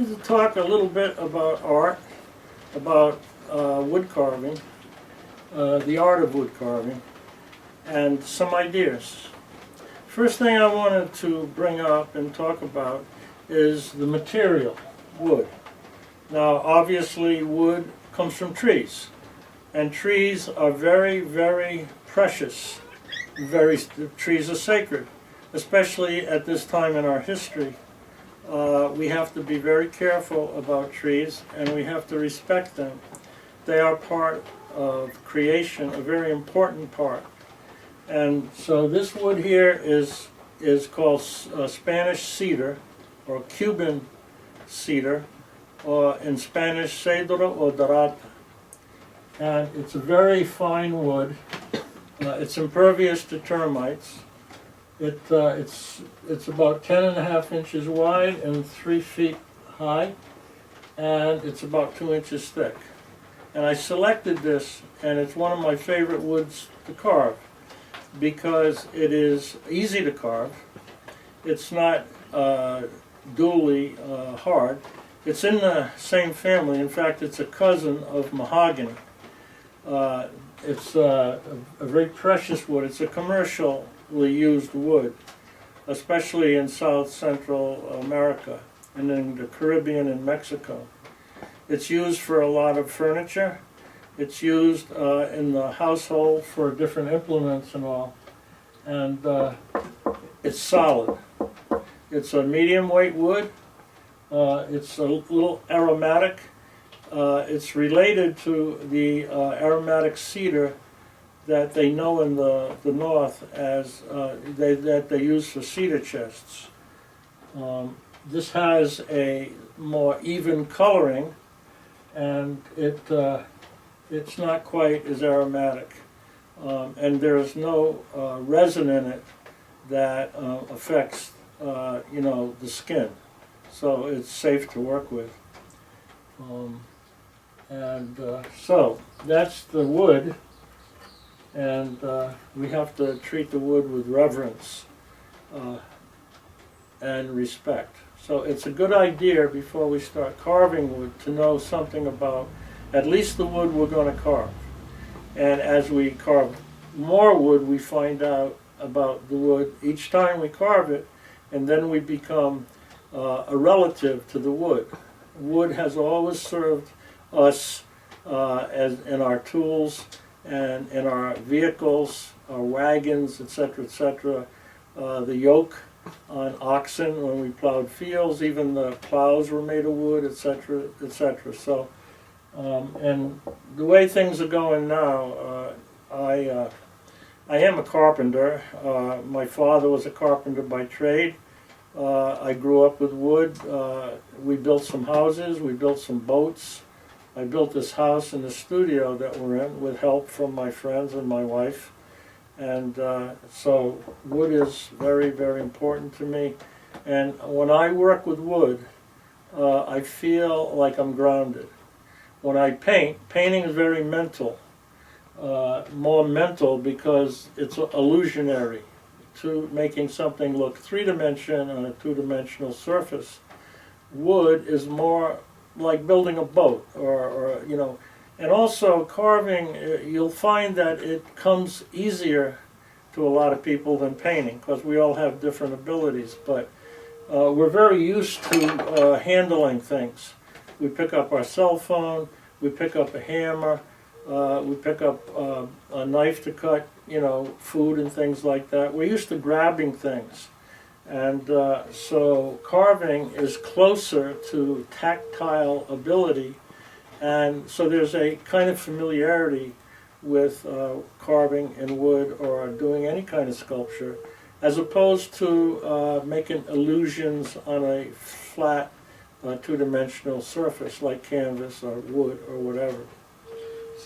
to talk a little bit about art, about wood carving, the art of wood carving, and some ideas. First thing I wanted to bring up and talk about is the material, wood. Now, obviously, wood comes from trees, and trees are very, very precious. Trees are sacred, especially at this time in our history. We have to be very careful about trees, and we have to respect them. They are part of creation, a very important part. And so this wood here is called Spanish cedar, or Cuban cedar, or in Spanish cedro or dorata. And it's a very fine wood. It's impervious to termites. It's about 10.5 inches wide and 3 feet high, and it's about 2 inches thick. And I selected this, and it's one of my favorite woods to carve because it is easy to carve. It's not dually hard. It's in the same family. In fact, it's a cousin of mahogany. It's a very precious wood. It's a commercially used wood, especially in South Central America and in the Caribbean and Mexico. It's used for a lot of furniture. It's used in the household for different implements and all. And it's solid. It's a medium weight wood. It's a little aromatic. It's related to the aromatic cedar that they know in the north as that they use for cedar chests. This has a more even coloring, and it's not quite as aromatic, and there is no resin in it that affects the skin, so it's safe to work with. So that's the wood, and we have to treat the wood with reverence and respect. So it's a good idea before we start carving wood to know something about at least the wood we're going to carve. And as we carve more wood, we find out about the wood each time we carve it, and then we become a relative to the wood. Wood has always served us as in our tools and in our vehicles, our wagons, etc., etc. The yoke on oxen when we plowed fields, even the plows were made of wood, etc., etc. So, and the way things are going now, I am a carpenter. My father was a carpenter by trade. I grew up with wood. We built some houses, we built some boats. I built this house and the studio that we're in with help from my friends and my wife. And so wood is very, very important to me. And when I work with wood, I feel like I'm grounded. When I paint, painting is very mental. More mental because it's illusionary to making something look three-dimensional on a two-dimensional surface. Wood is more like building a boat, or and also carving, you'll find that it comes easier to a lot of people than painting, because we all have different abilities, but we're very used to handling things. We pick up our cell phone, we pick up a hammer, we pick up a knife to cut, food and things like that. We're used to grabbing things. And so carving is closer to tactile ability, and so there's a kind of familiarity with carving in wood or doing any kind of sculpture, as opposed to making illusions on a flat two-dimensional surface like canvas or wood or whatever.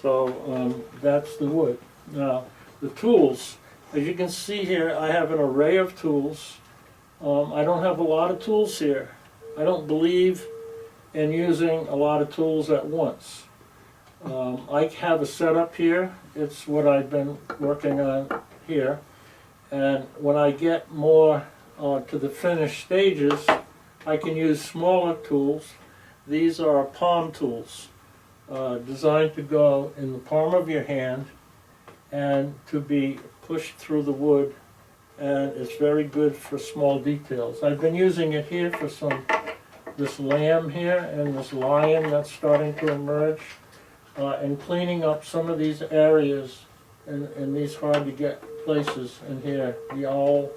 So that's the wood. Now, the tools, as you can see here, I have an array of tools. I don't have a lot of tools here. I don't believe in using a lot of tools at once. I have a setup here. It's what I've been working on here. And when I get more to the finished stages, I can use smaller tools These are palm tools designed to go in the palm of your hand and to be pushed through the wood, and it's very good for small details. I've been using it here for this lamb here and this lion that's starting to emerge, and cleaning up some of these areas in these hard to get places in here, the owl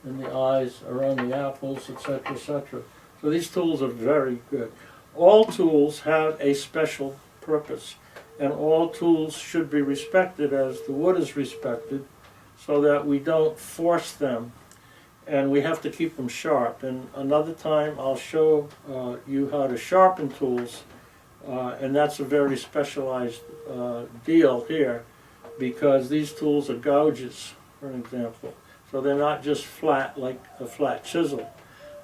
and the eyes around the apples, etc., etc. So these tools are very good. All tools have a special purpose, and all tools should be respected as the wood is respected, so that we don't force them, and we have to keep them sharp. And another time I'll show you how to sharpen tools, and that's a very specialized deal here, because these tools are gouges, for an example. So they're not just flat like a flat chisel,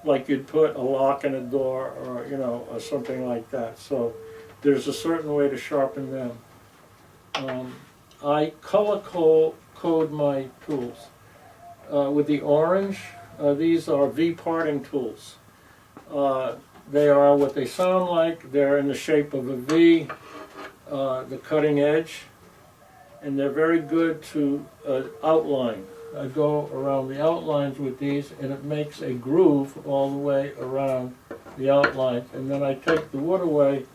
like you'd put a lock in a door, or or something like that. So there's a certain way to sharpen them. I color code my tools with the orange. These are V parting tools. They are what they sound like. They're in the shape of a V, the cutting edge, and they're very good to outline. I go around the outlines with these, and it makes a groove all the way around the outlines. And then I take the wood away,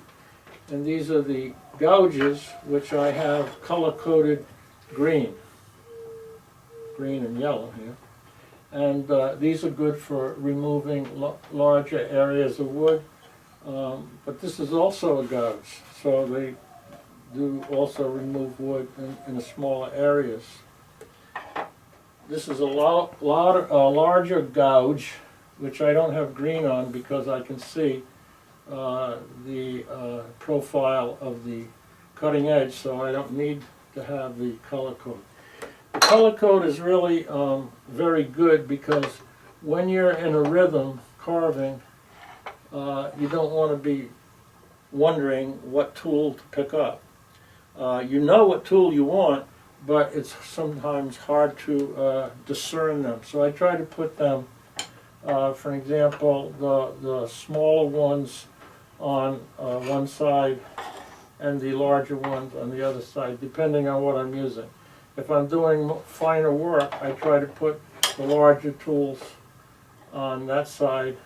and these are the gouges, which I have color-coded green and yellow here. And these are good for removing larger areas of wood. But this is also a gouge, so they do also remove wood in smaller areas. This is a larger gouge, which I don't have green on because I can see the profile of the cutting edge, so I don't need to have the color code. The color code is really very good, because when you're in a rhythm carving, you don't want to be wondering what tool to pick up. You know what tool you want, but it's sometimes hard to discern them. So I try to put them, for example, the smaller ones on one side and the larger ones on the other side, depending on what I'm using. If I'm doing finer work, I try to put the larger tools on that side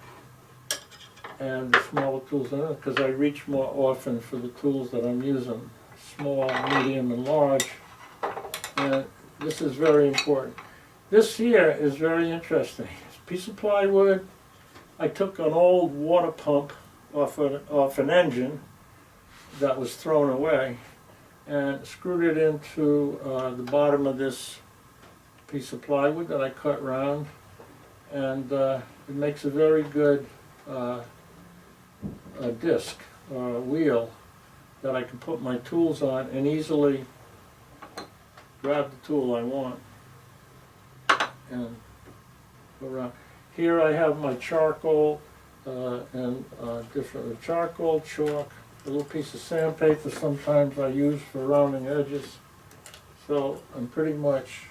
and the smaller tools on it, because I reach more often for the tools that I'm using, small, medium, and large. And this is very important. This here is very interesting. It's a piece of plywood. I took an old water pump off an engine that was thrown away, and screwed it into the bottom of this piece of plywood that I cut round, and it makes a very good disc or wheel that I can put my tools on and easily grab the tool I want and go around. Here I have my charcoal and different charcoal, chalk, a little piece of sandpaper sometimes I use for rounding edges. So I'm pretty much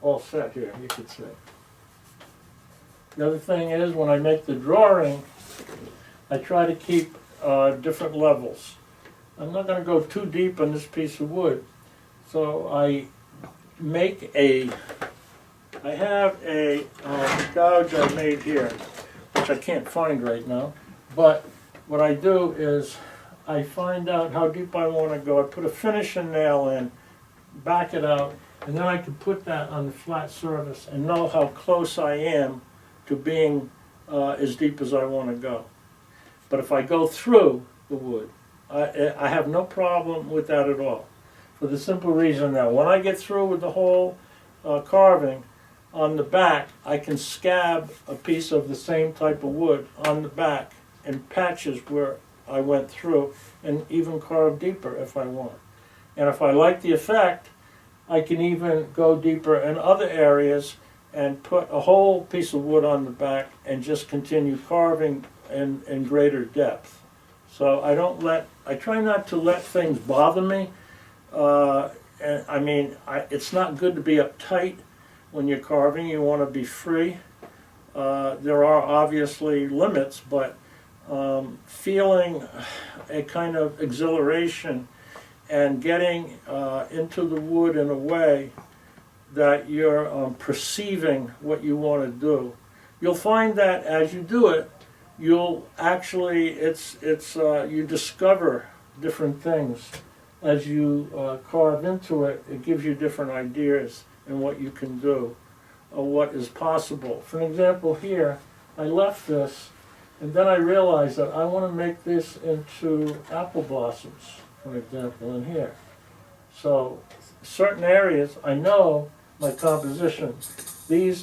all set here, you could say. The other thing is, when I make the drawing, I try to keep different levels. I'm not going to go too deep on this piece of wood. So I have a gouge I made here, which I can't find right now, but what I do is I find out how deep I want to go. I put a finishing nail in, back it out, and then I can put that on the flat surface and know how close I am to being as deep as I want to go. But if I go through the wood, I have no problem with that at all, for the simple reason that when I get through with the whole carving, on the back I can scab a piece of the same type of wood on the back in patches where I went through, and even carve deeper if I want. And if I like the effect, I can even go deeper in other areas and put a whole piece of wood on the back and just continue carving in greater depth. So I try not to let things bother me. And I mean, it's not good to be uptight when you're carving. You want to be free. There are obviously limits, but feeling a kind of exhilaration and getting into the wood in a way that you're perceiving what you want to do. You'll find that as you do it, you'll actually, you discover different things. As you carve into it, it gives you different ideas and what you can do, or what is possible. For example, here, I left this, and then I realized that I want to make this into apple blossoms, for example, in here. So, certain areas, I know my composition. These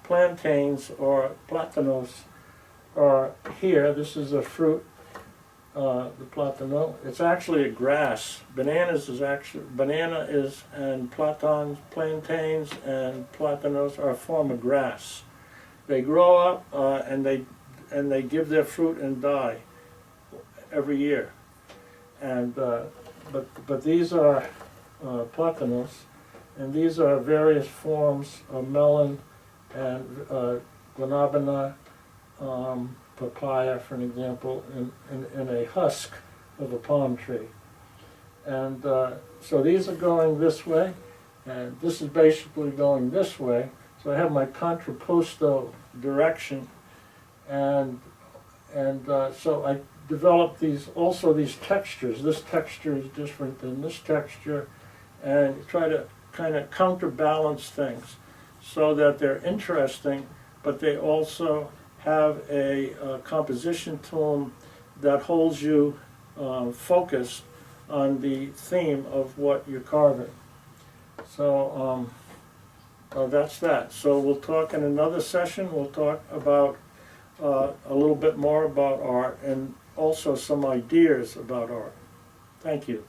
plantains or platanos are here. This is a fruit, the platano. It's actually a grass. And plantains and platanos are a form of grass. They grow up and they give their fruit and die every year. And but these are platanos. And these are various forms of melon and guanabana, papaya, for an example, in a husk of a palm tree. And so these are going this way, and this is basically going this way. So I have my contrapposto direction, and so I developed these textures. This texture is different than this texture, and try to kind of counterbalance things so that they're interesting, but they also have a composition to them that holds you focused on the theme of what you're carving. So that's that. So we'll talk in another session. We'll talk about a little bit more about art and also some ideas about art. Thank you.